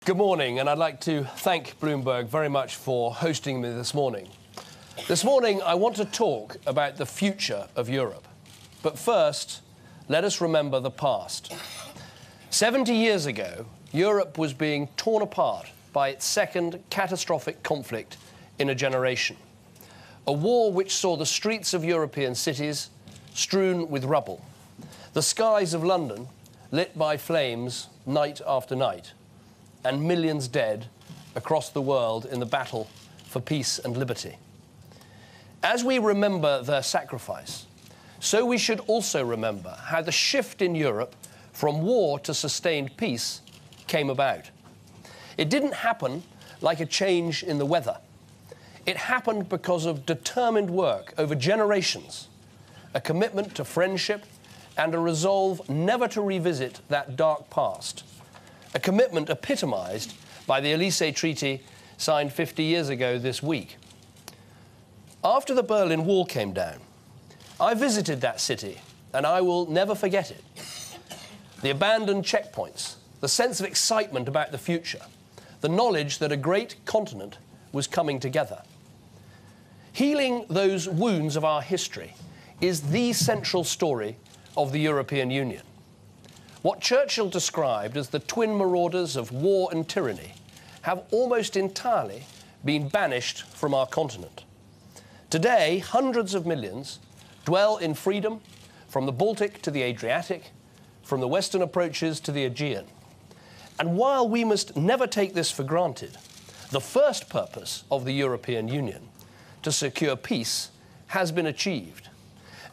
Good morning, and I'd like to thank Bloomberg very much for hosting me this morning. This morning, I want to talk about the future of Europe. But first, let us remember the past. 70 years ago, Europe was being torn apart by its second catastrophic conflict in a generation. A war which saw the streets of European cities strewn with rubble, the skies of London lit by flames night after night, and millions dead across the world in the battle for peace and liberty. As we remember their sacrifice, so we should also remember how the shift in Europe from war to sustained peace came about. It didn't happen like a change in the weather. It happened because of determined work over generations, a commitment to friendship, and a resolve never to revisit that dark past. A commitment epitomized by the Elysée Treaty signed 50 years ago this week. After the Berlin Wall came down, I visited that city, and I will never forget it. The abandoned checkpoints, the sense of excitement about the future, the knowledge that a great continent was coming together. Healing those wounds of our history is the central story of the European Union. What Churchill described as the twin marauders of war and tyranny have almost entirely been banished from our continent. Today, hundreds of millions dwell in freedom from the Baltic to the Adriatic, from the western approaches to the Aegean. And while we must never take this for granted, the first purpose of the European Union, to secure peace, has been achieved.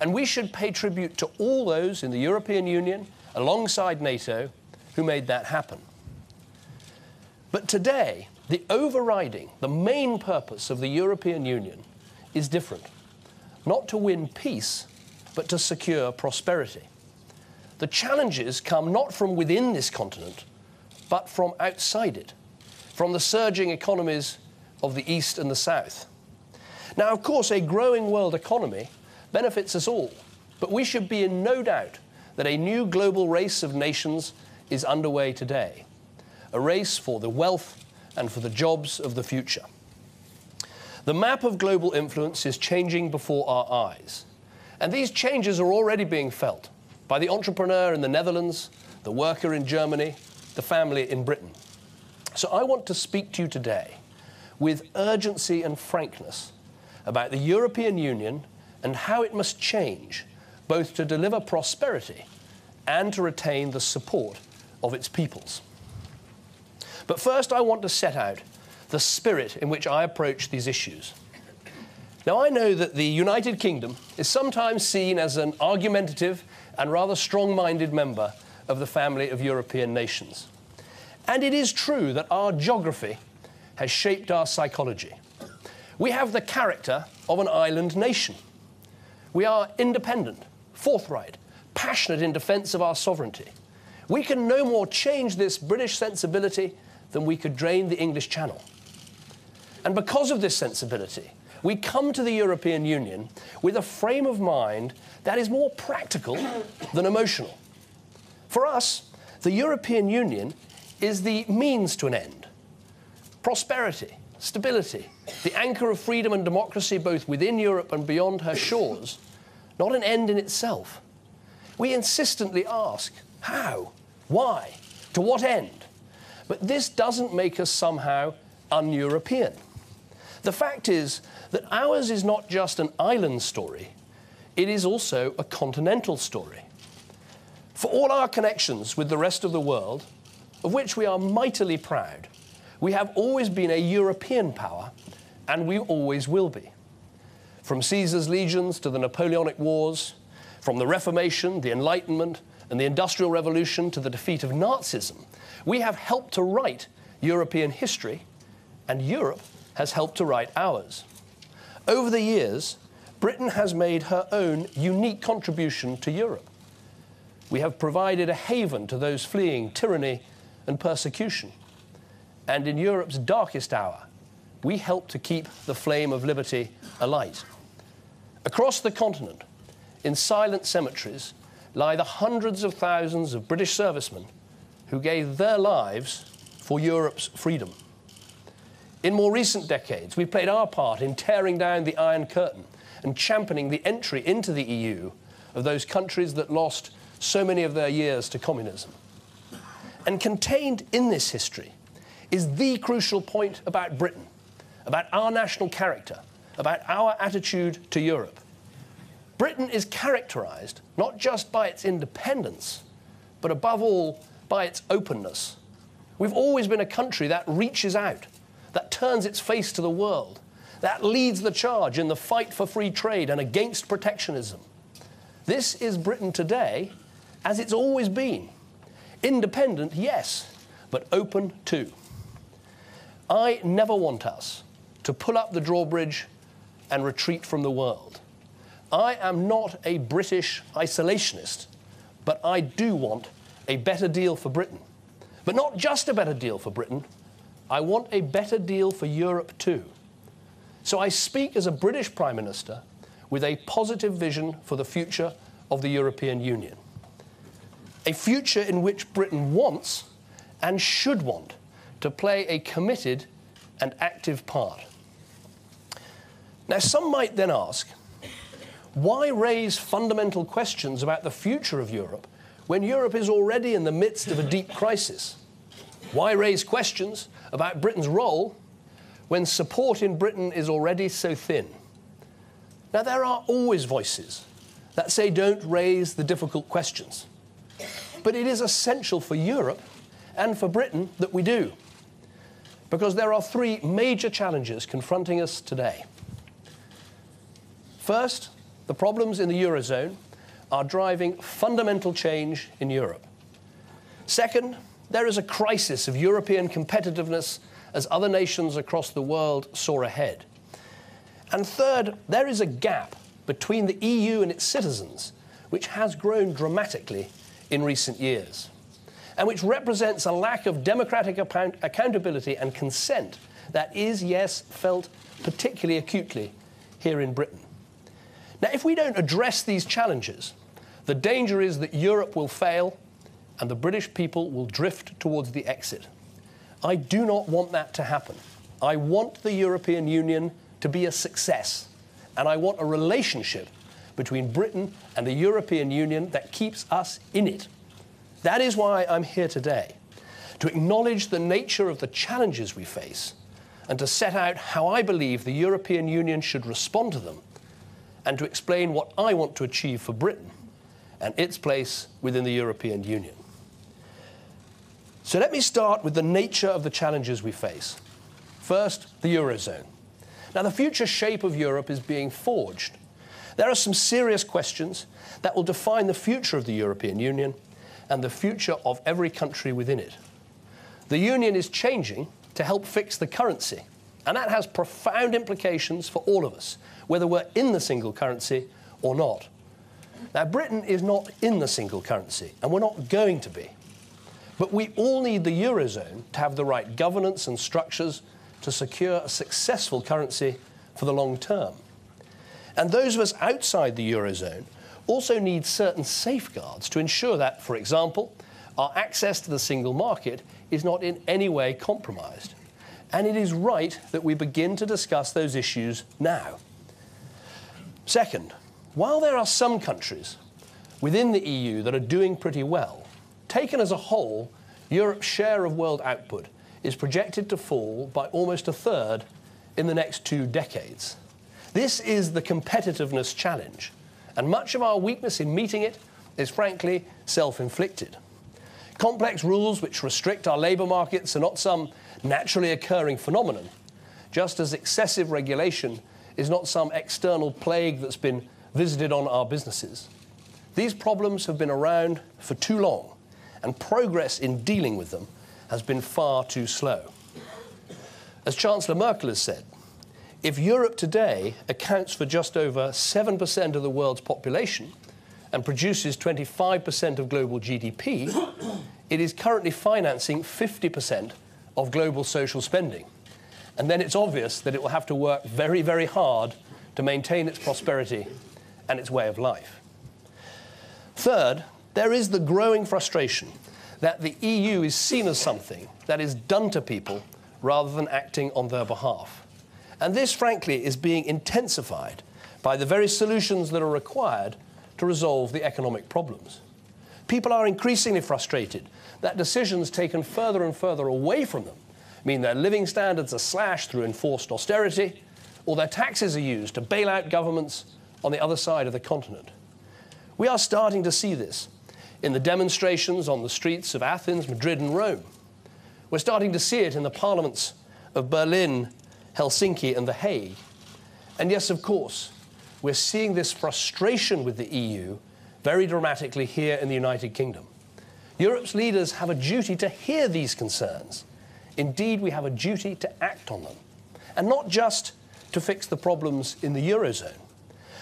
And we should pay tribute to all those in the European Union, alongside NATO, who made that happen. But today, the main purpose of the European Union is different. Not to win peace, but to secure prosperity. The challenges come not from within this continent, but from outside it, from the surging economies of the East and the South. Now, of course, a growing world economy benefits us all, but we should be in no doubt that a new global race of nations is underway today, a race for the wealth and for the jobs of the future. The map of global influence is changing before our eyes, and these changes are already being felt by the entrepreneur in the Netherlands, the worker in Germany, the family in Britain. So I want to speak to you today with urgency and frankness about the European Union and how it must change, both to deliver prosperity and to retain the support of its peoples. But first, I want to set out the spirit in which I approach these issues. Now, I know that the United Kingdom is sometimes seen as an argumentative and rather strong-minded member of the family of European nations. And it is true that our geography has shaped our psychology. We have the character of an island nation. We are independent, forthright, passionate in defence of our sovereignty. We can no more change this British sensibility than we could drain the English Channel. And because of this sensibility, we come to the European Union with a frame of mind that is more practical than emotional. For us, the European Union is the means to an end. Prosperity, stability, the anchor of freedom and democracy both within Europe and beyond her shores, not an end in itself. We insistently ask, how? Why? To what end? But this doesn't make us somehow un-European. The fact is that ours is not just an island story, it is also a continental story. For all our connections with the rest of the world, of which we are mightily proud, we have always been a European power, and we always will be. From Caesar's legions to the Napoleonic Wars, from the Reformation, the Enlightenment, and the Industrial Revolution to the defeat of Nazism, we have helped to write European history, and Europe has helped to write ours. Over the years, Britain has made her own unique contribution to Europe. We have provided a haven to those fleeing tyranny and persecution. And in Europe's darkest hour, we help to keep the flame of liberty alight. Across the continent, in silent cemeteries, lie the hundreds of thousands of British servicemen who gave their lives for for Europe's freedom. In more recent decades, we played our part in tearing down the Iron Curtain and championing the entry into the EU of those countries that lost so many of their years to communism. And contained in this history is the crucial point about Britain, about our national character, about our attitude to Europe. Britain is characterized not just by its independence, but above all, by its openness. We've always been a country that reaches out, that turns its face to the world, that leads the charge in the fight for free trade and against protectionism. This is Britain today, as it's always been. Independent, yes, but open too. I never want us to pull up the drawbridge and retreat from the world. I am not a British isolationist, but I do want a better deal for Britain. But not just a better deal for Britain, I want a better deal for Europe too. So I speak as a British Prime Minister with a positive vision for the future of the European Union. A future in which Britain wants and should want to play a committed and active part. Now, some might then ask, why raise fundamental questions about the future of Europe when Europe is already in the midst of a deep crisis? Why raise questions about Britain's role when support in Britain is already so thin? Now, there are always voices that say don't raise the difficult questions. But it is essential for Europe and for Britain that we do, because there are three major challenges confronting us today. First, the problems in the Eurozone are driving fundamental change in Europe. Second, there is a crisis of European competitiveness as other nations across the world soar ahead. And third, there is a gap between the EU and its citizens, which has grown dramatically in recent years, and which represents a lack of democratic accountability and consent that is, yes, felt particularly acutely here in Britain. Now, if we don't address these challenges, the danger is that Europe will fail and the British people will drift towards the exit. I do not want that to happen. I want the European Union to be a success, and I want a relationship between Britain and the European Union that keeps us in it. That is why I'm here today, to acknowledge the nature of the challenges we face and to set out how I believe the European Union should respond to them, and to explain what I want to achieve for Britain and its place within the European Union. So let me start with the nature of the challenges we face. First, the Eurozone. Now, the future shape of Europe is being forged. There are some serious questions that will define the future of the European Union and the future of every country within it. The Union is changing to help fix the currency, and that has profound implications for all of us, whether we're in the single currency or not. Now, Britain is not in the single currency, and we're not going to be. But we all need the Eurozone to have the right governance and structures to secure a successful currency for the long term. And those of us outside the Eurozone also need certain safeguards to ensure that, for example, our access to the single market is not in any way compromised. And it is right that we begin to discuss those issues now. Second, while there are some countries within the EU that are doing pretty well, taken as a whole, Europe's share of world output is projected to fall by almost a third in the next 2 decades. This is the competitiveness challenge, and much of our weakness in meeting it is frankly self-inflicted. Complex rules which restrict our labour markets are not some naturally occurring phenomenon, just as excessive regulation is not some external plague that's been visited on our businesses. These problems have been around for too long, and progress in dealing with them has been far too slow. As Chancellor Merkel has said, if Europe today accounts for just over 7% of the world's population and produces 25% of global GDP, it is currently financing 50% of global social spending. And then it's obvious that it will have to work very, very hard to maintain its prosperity and its way of life. Third, there is the growing frustration that the EU is seen as something that is done to people rather than acting on their behalf. And this, frankly, is being intensified by the very solutions that are required to resolve the economic problems. People are increasingly frustrated that decisions taken further and further away from them mean their living standards are slashed through enforced austerity, or their taxes are used to bail out governments on the other side of the continent. We are starting to see this in the demonstrations on the streets of Athens, Madrid and Rome. We're starting to see it in the parliaments of Berlin, Helsinki and The Hague. And yes, of course, we're seeing this frustration with the EU very dramatically here in the United Kingdom. Europe's leaders have a duty to hear these concerns. Indeed, we have a duty to act on them, and not just to fix the problems in the Eurozone.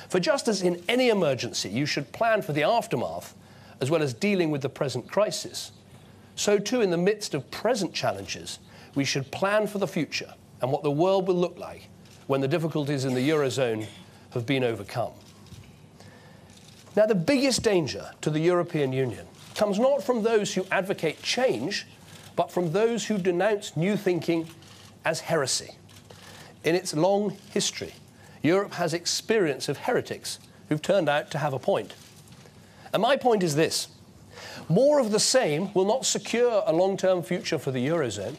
For just as in any emergency, you should plan for the aftermath as well as dealing with the present crisis, so too in the midst of present challenges, we should plan for the future and what the world will look like when the difficulties in the Eurozone have been overcome. Now, the biggest danger to the European Union comes not from those who advocate change, but from those who denounce new thinking as heresy. In its long history, Europe has experience of heretics who've turned out to have a point. And my point is this: more of the same will not secure a long-term future for the Eurozone.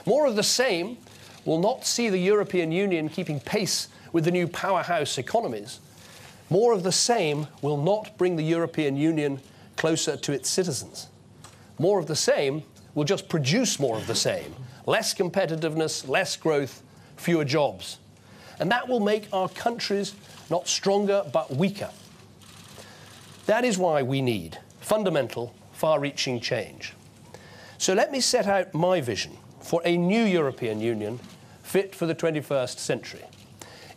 More of the same will not see the European Union keeping pace with the new powerhouse economies. More of the same will not bring the European Union closer to its citizens. More of the same will just produce more of the same. Less competitiveness, less growth, fewer jobs. And that will make our countries not stronger but weaker. That is why we need fundamental, far-reaching change. So let me set out my vision for a new European Union fit for the 21st century.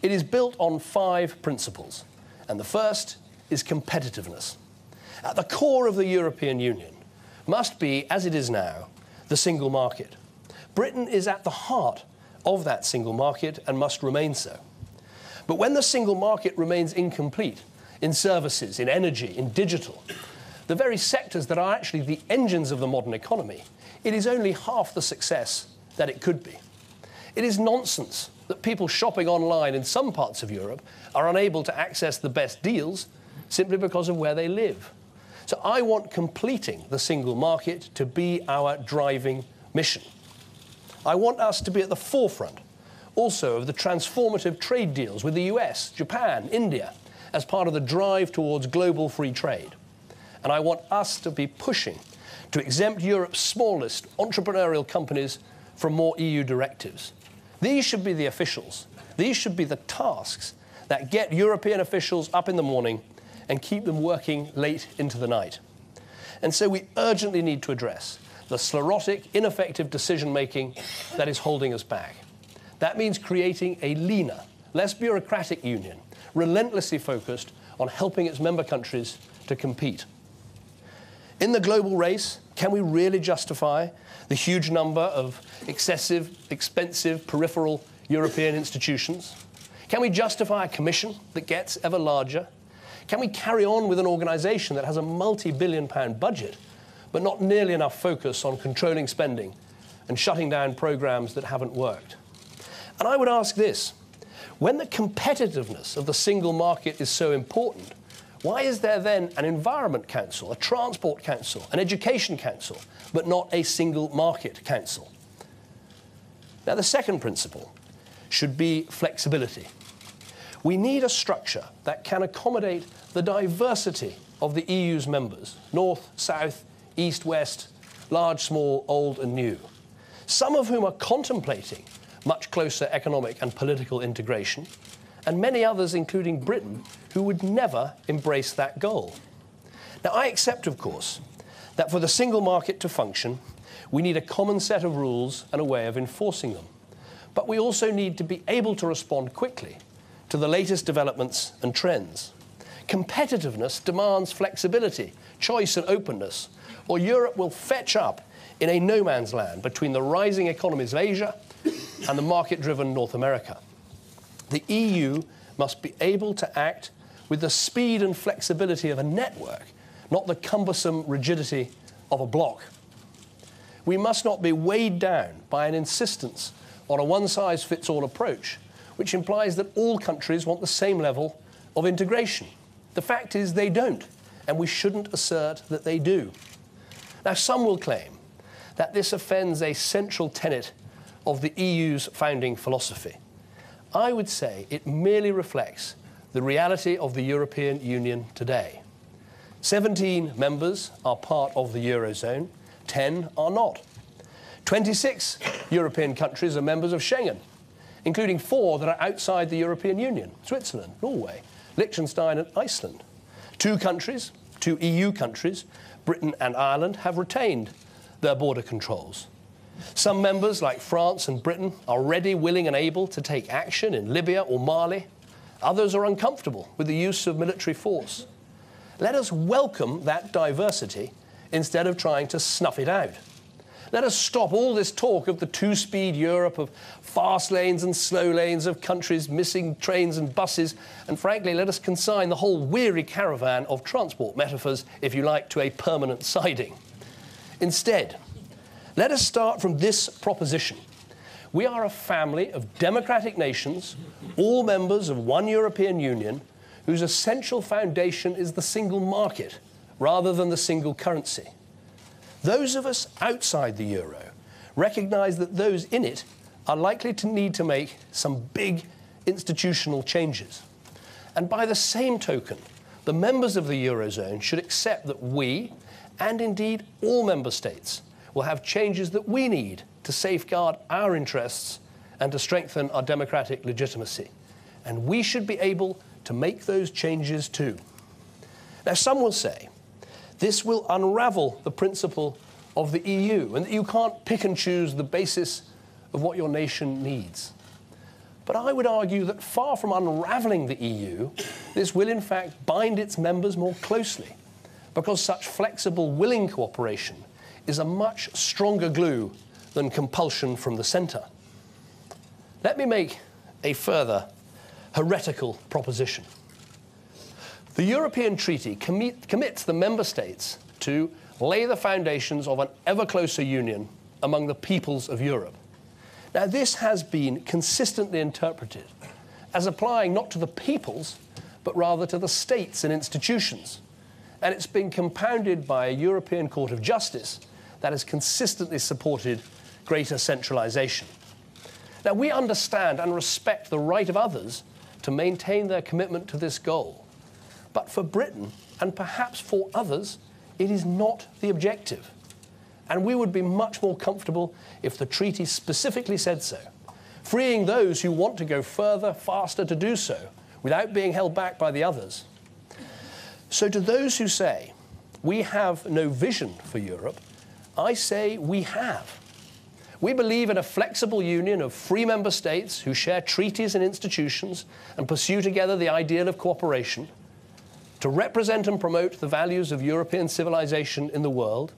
It is built on 5 principles, and the first is competitiveness. At the core of the European Union must be, as it is now, the single market. Britain is at the heart of that single market and must remain so. But when the single market remains incomplete in services, in energy, in digital, the very sectors that are actually the engines of the modern economy, it is only half the success that it could be. It is nonsense that people shopping online in some parts of Europe are unable to access the best deals simply because of where they live. So I want completing the single market to be our driving mission. I want us to be at the forefront also of the transformative trade deals with the US, Japan, India, as part of the drive towards global free trade. And I want us to be pushing to exempt Europe's smallest entrepreneurial companies from more EU directives. These should be the officials. These should be the tasks that get European officials up in the morning and keep them working late into the night. And so we urgently need to address the sclerotic, ineffective decision-making that is holding us back. That means creating a leaner, less bureaucratic union, relentlessly focused on helping its member countries to compete. In the global race, can we really justify the huge number of excessive, expensive, peripheral European institutions? Can we justify a commission that gets ever larger? Can we carry on with an organisation that has a multi-billion-pound budget, but not nearly enough focus on controlling spending and shutting down programmes that haven't worked? And I would ask this: when the competitiveness of the single market is so important, why is there then an Environment Council, a Transport Council, an Education Council, but not a Single Market Council? Now, the second principle should be flexibility. We need a structure that can accommodate the diversity of the EU's members, north, south, east, west, large, small, old and new, some of whom are contemplating much closer economic and political integration, and many others, including Britain, who would never embrace that goal. Now, I accept, of course, that for the single market to function, we need a common set of rules and a way of enforcing them. But we also need to be able to respond quickly to the latest developments and trends. Competitiveness demands flexibility, choice and openness, or Europe will fetch up in a no man's land between the rising economies of Asia and the market-driven North America. The EU must be able to act with the speed and flexibility of a network, not the cumbersome rigidity of a bloc. we must not be weighed down by an insistence on a one-size-fits-all approach, which implies that all countries want the same level of integration. The fact is they don't, and we shouldn't assert that they do. Now, some will claim that this offends a central tenet of the EU's founding philosophy. I would say it merely reflects the reality of the European Union today. 17 members are part of the Eurozone, 10 are not. 26 European countries are members of Schengen, including 4 that are outside the European Union: Switzerland, Norway, Liechtenstein and Iceland. 2 EU countries, Britain and Ireland, have retained their border controls. Some members, like France and Britain, are ready, willing and able to take action in Libya or Mali. Others are uncomfortable with the use of military force. Let us welcome that diversity instead of trying to snuff it out. Let us stop all this talk of the two-speed Europe, of fast lanes and slow lanes, of countries missing trains and buses, and frankly, let us consign the whole weary caravan of transport metaphors, if you like, to a permanent siding. Instead, let us start from this proposition. We are a family of democratic nations, all members of one European Union, whose essential foundation is the single market rather than the single currency. Those of us outside the euro recognise that those in it are likely to need to make some big institutional changes. And by the same token, the members of the Eurozone should accept that we, and indeed all member states, will have changes that we need to safeguard our interests and to strengthen our democratic legitimacy. And we should be able to make those changes too. Now, some will say this will unravel the principle of the EU and that you can't pick and choose the basis of what your nation needs. But I would argue that far from unraveling the EU, this will in fact bind its members more closely, because such flexible, willing cooperation is a much stronger glue than compulsion from the centre. Let me make a further heretical proposition. The European Treaty commits the member states to lay the foundations of an ever closer union among the peoples of Europe. Now, this has been consistently interpreted as applying not to the peoples, but rather to the states and institutions. And it's been compounded by a European Court of Justice that has consistently supported greater centralisation. Now, we understand and respect the right of others to maintain their commitment to this goal. But for Britain, and perhaps for others, it is not the objective. And we would be much more comfortable if the treaty specifically said so, freeing those who want to go further, faster to do so, without being held back by the others. So to those who say, we have no vision for Europe, I say we have. We believe in a flexible union of free member states who share treaties and institutions and pursue together the ideal of cooperation, to represent and promote the values of European civilization in the world,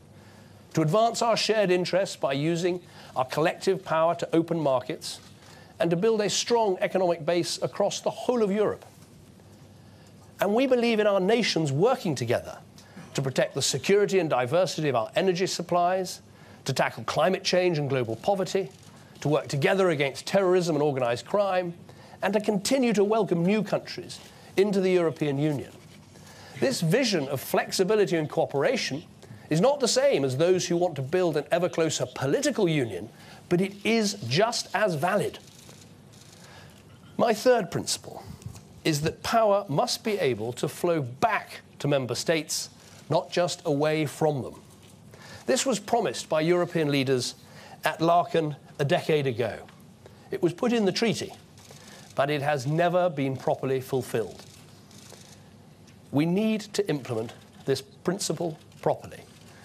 to advance our shared interests by using our collective power to open markets, and to build a strong economic base across the whole of Europe. And we believe in our nations working together to protect the security and diversity of our energy supplies, to tackle climate change and global poverty, to work together against terrorism and organised crime, and to continue to welcome new countries into the European Union. This vision of flexibility and cooperation is not the same as those who want to build an ever closer political union, but it is just as valid. My third principle is that power must be able to flow back to member states, not just away from them. This was promised by European leaders at Laeken a decade ago. It was put in the treaty, but it has never been properly fulfilled. We need to implement this principle properly.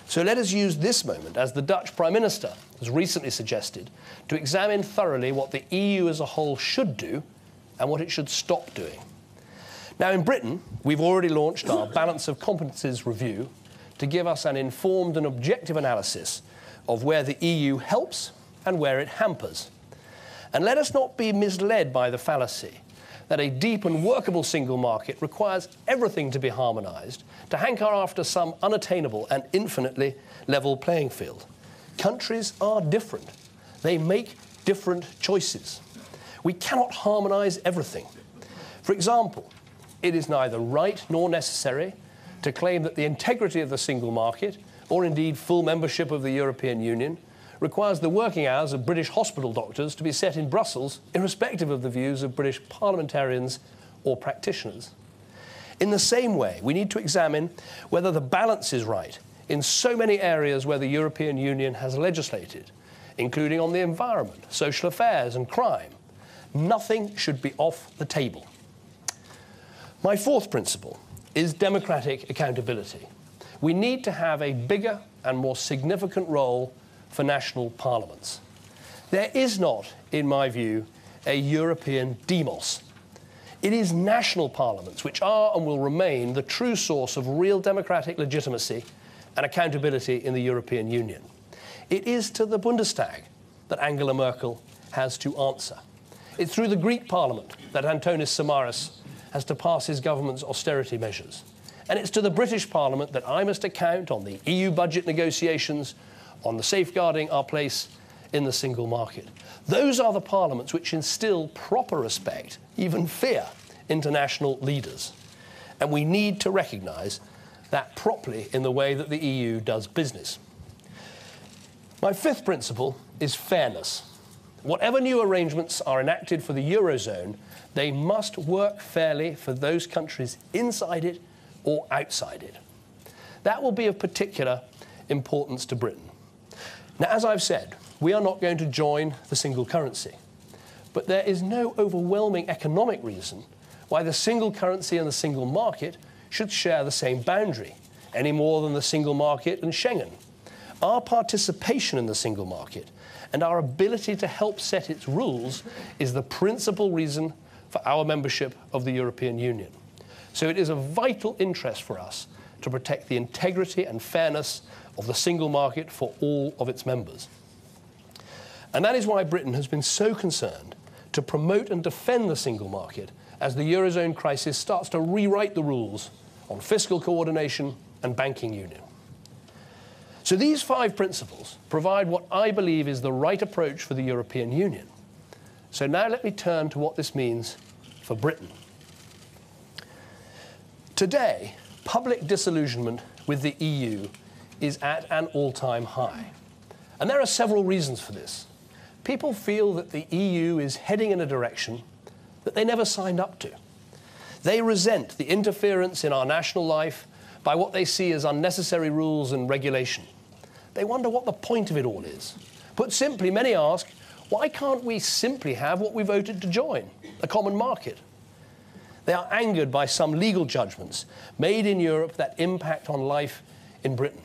So let us use this moment, as the Dutch Prime Minister has recently suggested, to examine thoroughly what the EU as a whole should do and what it should stop doing. Now, in Britain, we've already launched our Balance of Competences review to give us an informed and objective analysis of where the EU helps and where it hampers. And let us not be misled by the fallacy that a deep and workable single market requires everything to be harmonised to hanker after some unattainable and infinitely level playing field. Countries are different. They make different choices. We cannot harmonise everything. For example, it is neither right nor necessary to claim that the integrity of the single market, or indeed full membership of the European Union, requires the working hours of British hospital doctors to be set in Brussels, irrespective of the views of British parliamentarians or practitioners. In the same way, we need to examine whether the balance is right in so many areas where the European Union has legislated, including on the environment, social affairs and crime. Nothing should be off the table. My fourth principle is democratic accountability. We need to have a bigger and more significant role for national parliaments. There is not, in my view, a European demos. It is national parliaments which are and will remain the true source of real democratic legitimacy and accountability in the European Union. It is to the Bundestag that Angela Merkel has to answer. It's through the Greek parliament that Antonis Samaras has to pass his government's austerity measures. And it's to the British Parliament that I must account on the EU budget negotiations, on the safeguarding our place in the single market. Those are the parliaments which instill proper respect, even fear, into national leaders. And we need to recognise that properly in the way that the EU does business. My fifth principle is fairness. Whatever new arrangements are enacted for the Eurozone, they must work fairly for those countries inside it or outside it. That will be of particular importance to Britain. Now, as I've said, we are not going to join the single currency, but there is no overwhelming economic reason why the single currency and the single market should share the same boundary, any more than the single market and Schengen. Our participation in the single market and our ability to help set its rules is the principal reason for our membership of the European Union. So it is of vital interest for us to protect the integrity and fairness of the single market for all of its members. And that is why Britain has been so concerned to promote and defend the single market as the Eurozone crisis starts to rewrite the rules on fiscal coordination and banking union. So these 5 principles provide what I believe is the right approach for the European Union. So now let me turn to what this means for Britain. Today, public disillusionment with the EU is at an all-time high. And there are several reasons for this. People feel that the EU is heading in a direction that they never signed up to. They resent the interference in our national life by what they see as unnecessary rules and regulation. They wonder what the point of it all is. Put simply, many ask, why can't we simply have what we voted to join, a common market? They are angered by some legal judgments made in Europe that impact on life in Britain.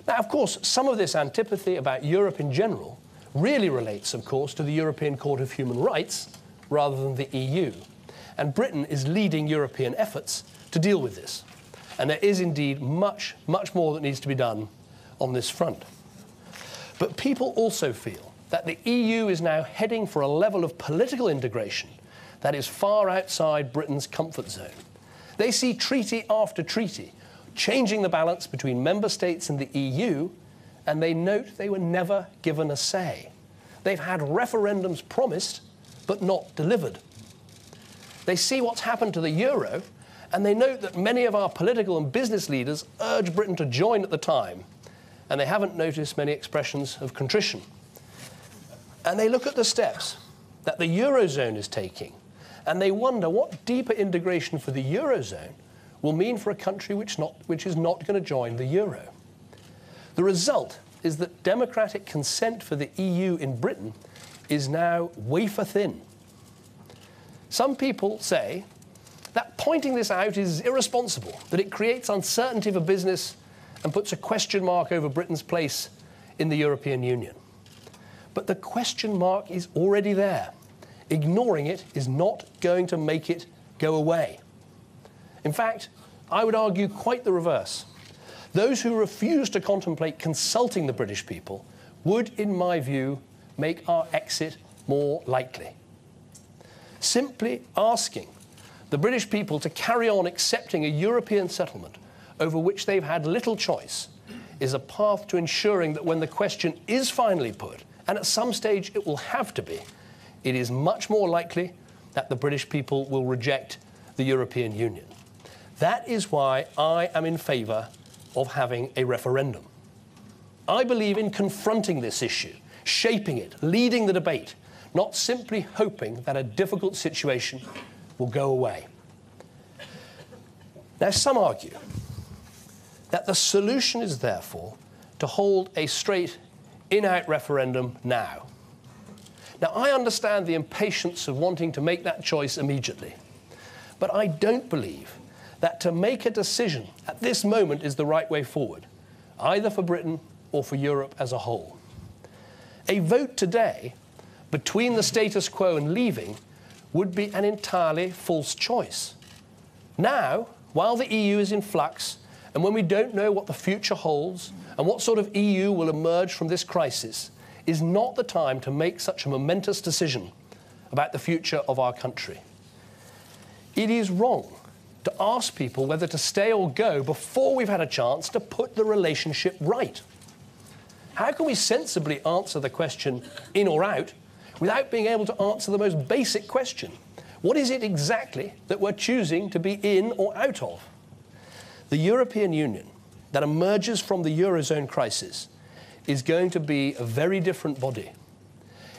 Now, of course, some of this antipathy about Europe in general really relates, of course, to the European Court of Human Rights rather than the EU. And Britain is leading European efforts to deal with this. And there is indeed much, much more that needs to be done on this front. But people also feel that the EU is now heading for a level of political integration that is far outside Britain's comfort zone. They see treaty after treaty changing the balance between member states and the EU, and they note they were never given a say. They've had referendums promised, but not delivered. They see what's happened to the euro, and they note that many of our political and business leaders urged Britain to join at the time, and they haven't noticed many expressions of contrition. And they look at the steps that the Eurozone is taking, and they wonder what deeper integration for the Eurozone will mean for a country which is not going to join the euro. The result is that democratic consent for the EU in Britain is now wafer thin. Some people say that pointing this out is irresponsible, that it creates uncertainty for business and puts a question mark over Britain's place in the European Union. But the question mark is already there. Ignoring it is not going to make it go away. In fact, I would argue quite the reverse. Those who refuse to contemplate consulting the British people would, in my view, make our exit more likely. Simply asking the British people to carry on accepting a European settlement over which they've had little choice is a path to ensuring that when the question is finally put, and at some stage it will have to be, it is much more likely that the British people will reject the European Union. That is why I am in favour of having a referendum. I believe in confronting this issue, shaping it, leading the debate, not simply hoping that a difficult situation will go away. Now, some argue that the solution is therefore to hold a straight in-out referendum now. Now, I understand the impatience of wanting to make that choice immediately, but I don't believe that to make a decision at this moment is the right way forward, either for Britain or for Europe as a whole. A vote today between the status quo and leaving would be an entirely false choice. Now, while the EU is in flux, and when we don't know what the future holds and what sort of EU will emerge from this crisis, is not the time to make such a momentous decision about the future of our country. It is wrong to ask people whether to stay or go before we've had a chance to put the relationship right. How can we sensibly answer the question in or out without being able to answer the most basic question? What is it exactly that we're choosing to be in or out of? The European Union that emerges from the Eurozone crisis is going to be a very different body.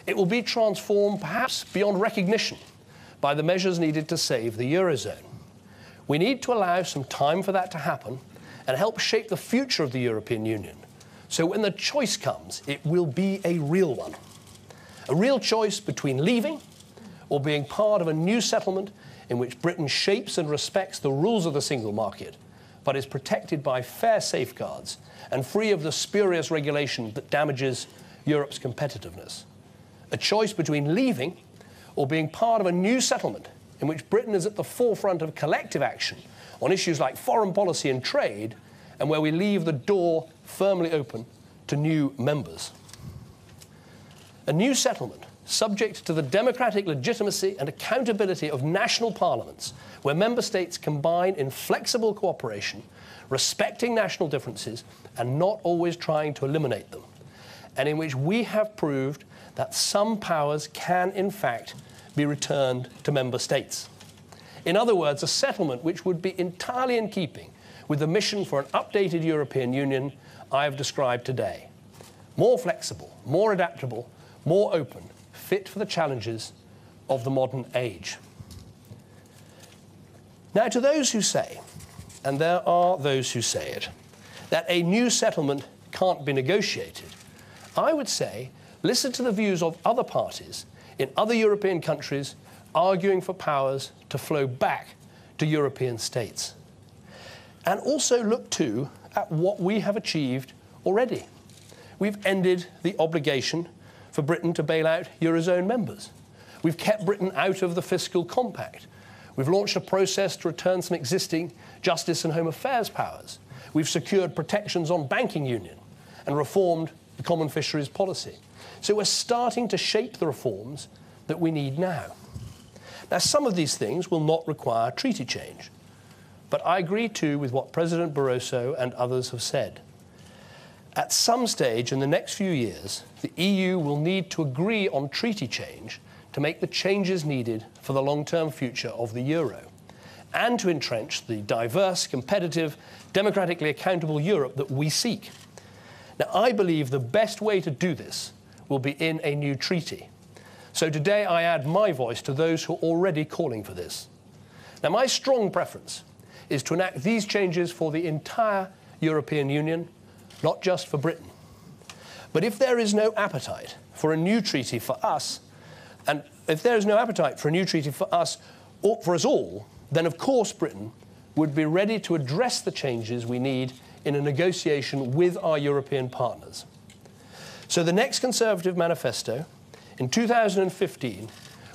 It will be transformed, perhaps beyond recognition, by the measures needed to save the Eurozone. We need to allow some time for that to happen and help shape the future of the European Union. So when the choice comes, it will be a real one. A real choice between leaving or being part of a new settlement in which Britain shapes and respects the rules of the single market, but is protected by fair safeguards and free of the spurious regulation that damages Europe's competitiveness. A choice between leaving or being part of a new settlement in which Britain is at the forefront of collective action on issues like foreign policy and trade, and where we leave the door firmly open to new members. A new settlement subject to the democratic legitimacy and accountability of national parliaments, where member states combine in flexible cooperation, respecting national differences and not always trying to eliminate them, and in which we have proved that some powers can, in fact, be returned to member states. In other words, a settlement which would be entirely in keeping with the mission for an updated European Union I have described today. More flexible, more adaptable, more open, fit for the challenges of the modern age. Now, to those who say, and there are those who say it, that a new settlement can't be negotiated, I would say listen to the views of other parties in other European countries arguing for powers to flow back to European states. And also look too at what we have achieved already. We've ended the obligation for Britain to bail out Eurozone members. We've kept Britain out of the fiscal compact. We've launched a process to return some existing justice and home affairs powers. We've secured protections on banking union and reformed the common fisheries policy. So we're starting to shape the reforms that we need now. Now, some of these things will not require treaty change, but I agree too with what President Barroso and others have said. At some stage in the next few years, the EU will need to agree on treaty change to make the changes needed for the long-term future of the euro, and to entrench the diverse, competitive, democratically accountable Europe that we seek. Now, I believe the best way to do this will be in a new treaty. So today I add my voice to those who are already calling for this. Now, my strong preference is to enact these changes for the entire European Union, not just for Britain. But if there is no appetite for a new treaty for us, and if there is no appetite for a new treaty for us, or for us all, then of course Britain would be ready to address the changes we need in a negotiation with our European partners. So the next Conservative manifesto in 2015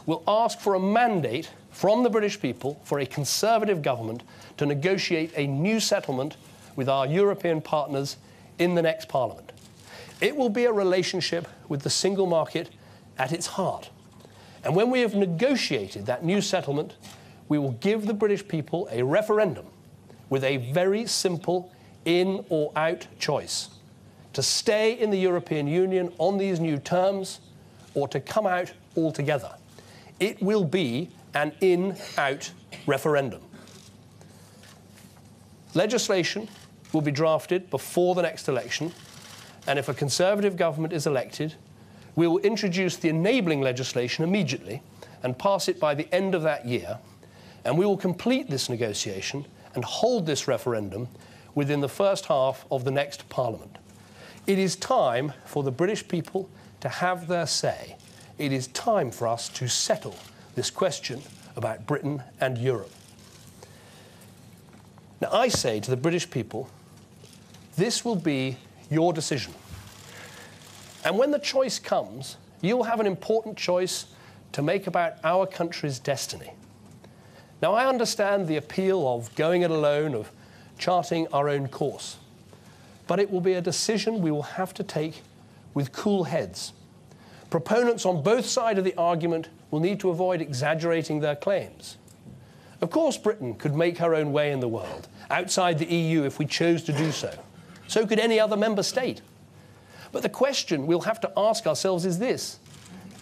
will ask for a mandate from the British people for a Conservative government to negotiate a new settlement with our European partners in the next Parliament. It will be a relationship with the single market at its heart. And when we have negotiated that new settlement, we will give the British people a referendum with a very simple in or out choice. to stay in the European Union on these new terms or to come out altogether. It will be an in-out referendum. Legislation will be drafted before the next election, and if a Conservative government is elected, we will introduce the enabling legislation immediately and pass it by the end of that year, and we will complete this negotiation and hold this referendum within the first half of the next Parliament. It is time for the British people to have their say. It is time for us to settle this question about Britain and Europe. Now, I say to the British people, this will be your decision. And when the choice comes, you'll have an important choice to make about our country's destiny. Now, I understand the appeal of going it alone, of charting our own course. But it will be a decision we will have to take with cool heads. Proponents on both sides of the argument will need to avoid exaggerating their claims. Of course, Britain could make her own way in the world, outside the EU if we chose to do so. So could any other member state. But the question we'll have to ask ourselves is this: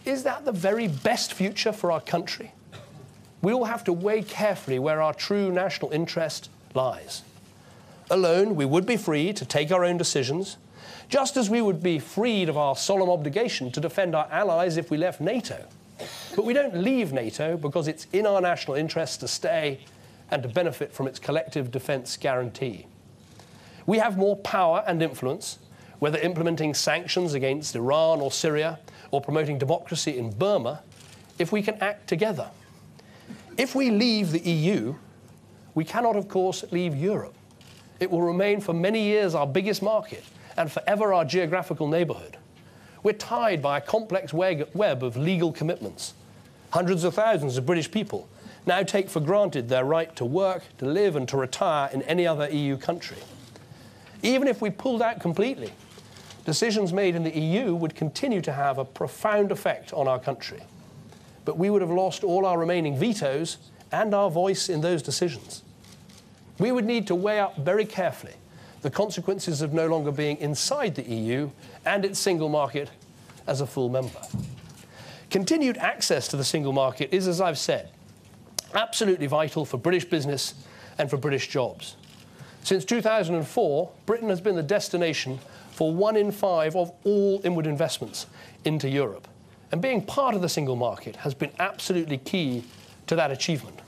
is that the very best future for our country? We will have to weigh carefully where our true national interest lies. Alone, we would be free to take our own decisions, just as we would be freed of our solemn obligation to defend our allies if we left NATO. But we don't leave NATO because it's in our national interest to stay and to benefit from its collective defence guarantee. We have more power and influence, whether implementing sanctions against Iran or Syria or promoting democracy in Burma, if we can act together. If we leave the EU, we cannot, of course, leave Europe. It will remain for many years our biggest market and forever our geographical neighbourhood. We're tied by a complex web of legal commitments. Hundreds of thousands of British people now take for granted their right to work, to live and to retire in any other EU country. Even if we pulled out completely, decisions made in the EU would continue to have a profound effect on our country. But we would have lost all our remaining vetoes and our voice in those decisions. We would need to weigh up very carefully the consequences of no longer being inside the EU and its single market as a full member. Continued access to the single market is, as I've said, absolutely vital for British business and for British jobs. Since 2004, Britain has been the destination for 1 in 5 of all inward investments into Europe. And being part of the single market has been absolutely key to that achievement.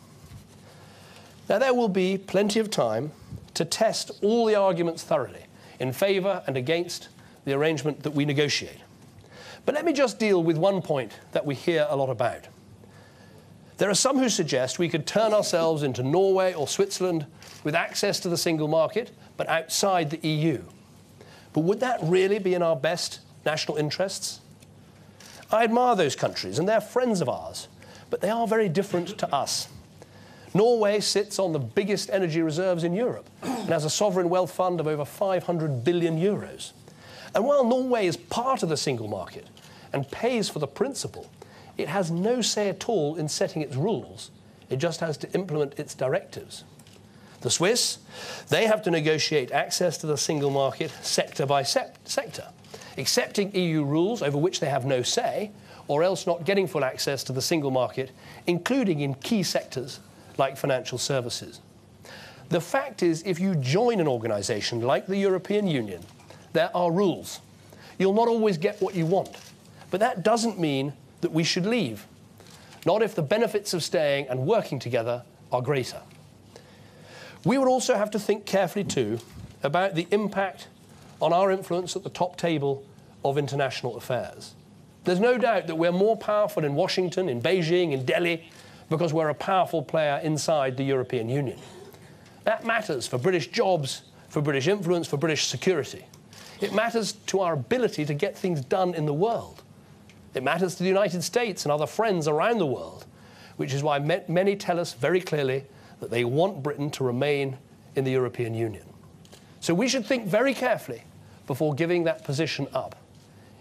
Now, there will be plenty of time to test all the arguments thoroughly in favour and against the arrangement that we negotiate. But let me just deal with one point that we hear a lot about. There are some who suggest we could turn ourselves into Norway or Switzerland with access to the single market, but outside the EU. But would that really be in our best national interests? I admire those countries, and they're friends of ours, but they are very different to us. Norway sits on the biggest energy reserves in Europe and has a sovereign wealth fund of over 500 billion euros. And while Norway is part of the single market and pays for the principle, it has no say at all in setting its rules. It just has to implement its directives. The Swiss, they have to negotiate access to the single market sector by sector, accepting EU rules over which they have no say, or else not getting full access to the single market, including in key sectors like financial services. The fact is, if you join an organisation like the European Union, there are rules. You'll not always get what you want, but that doesn't mean that we should leave, not if the benefits of staying and working together are greater. We would also have to think carefully too about the impact on our influence at the top table of international affairs. There's no doubt that we're more powerful in Washington, in Beijing, in Delhi, because we're a powerful player inside the European Union. That matters for British jobs, for British influence, for British security. It matters to our ability to get things done in the world. It matters to the United States and other friends around the world, which is why many tell us very clearly that they want Britain to remain in the European Union. So we should think very carefully before giving that position up.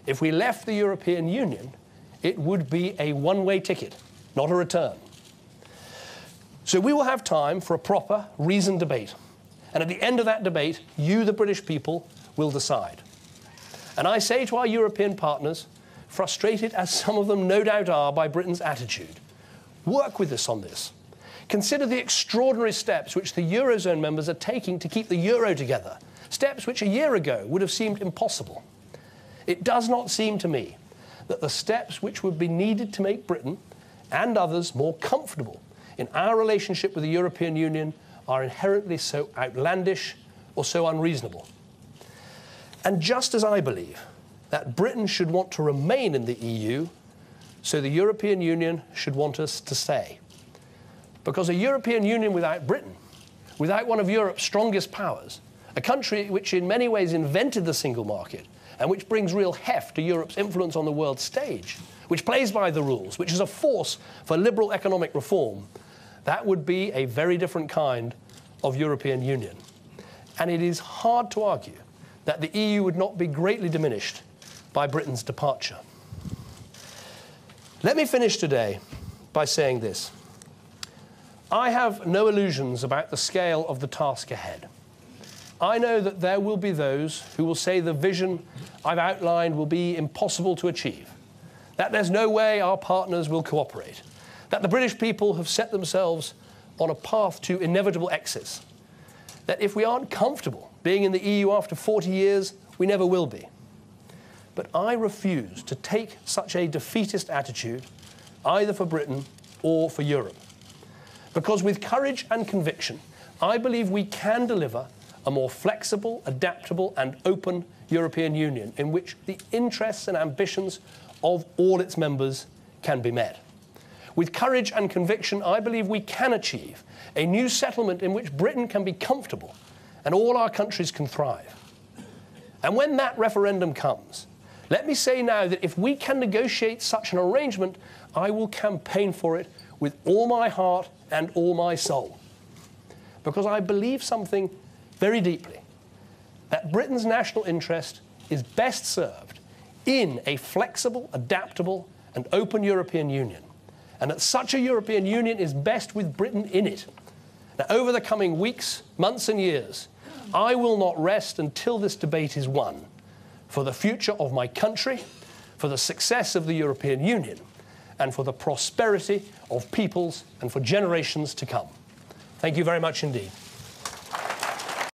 If we left the European Union, it would be a one-way ticket, not a return. So we will have time for a proper, reasoned debate. And at the end of that debate, you, the British people, will decide. And I say to our European partners, frustrated as some of them no doubt are by Britain's attitude, work with us on this. Consider the extraordinary steps which the Eurozone members are taking to keep the euro together, steps which a year ago would have seemed impossible. It does not seem to me that the steps which would be needed to make Britain and others more comfortable in our relationship with the European Union are inherently so outlandish or so unreasonable. And just as I believe that Britain should want to remain in the EU, so the European Union should want us to stay. Because a European Union without Britain, without one of Europe's strongest powers, a country which in many ways invented the single market and which brings real heft to Europe's influence on the world stage, which plays by the rules, which is a force for liberal economic reform, that would be a very different kind of European Union. And it is hard to argue that the EU would not be greatly diminished by Britain's departure. Let me finish today by saying this. I have no illusions about the scale of the task ahead. I know that there will be those who will say the vision I've outlined will be impossible to achieve, that there's no way our partners will cooperate, that the British people have set themselves on a path to inevitable exits, that if we aren't comfortable being in the EU after 40 years, we never will be. But I refuse to take such a defeatist attitude, either for Britain or for Europe. Because with courage and conviction, I believe we can deliver a more flexible, adaptable and open European Union in which the interests and ambitions of all its members can be met. With courage and conviction, I believe we can achieve a new settlement in which Britain can be comfortable and all our countries can thrive. And when that referendum comes, let me say now that if we can negotiate such an arrangement, I will campaign for it with all my heart and all my soul. Because I believe something very deeply, that Britain's national interest is best served in a flexible, adaptable and open European Union. And that such a European Union is best with Britain in it. Now, over the coming weeks, months and years, I will not rest until this debate is won for the future of my country, for the success of the European Union, and for the prosperity of peoples and for generations to come. Thank you very much indeed.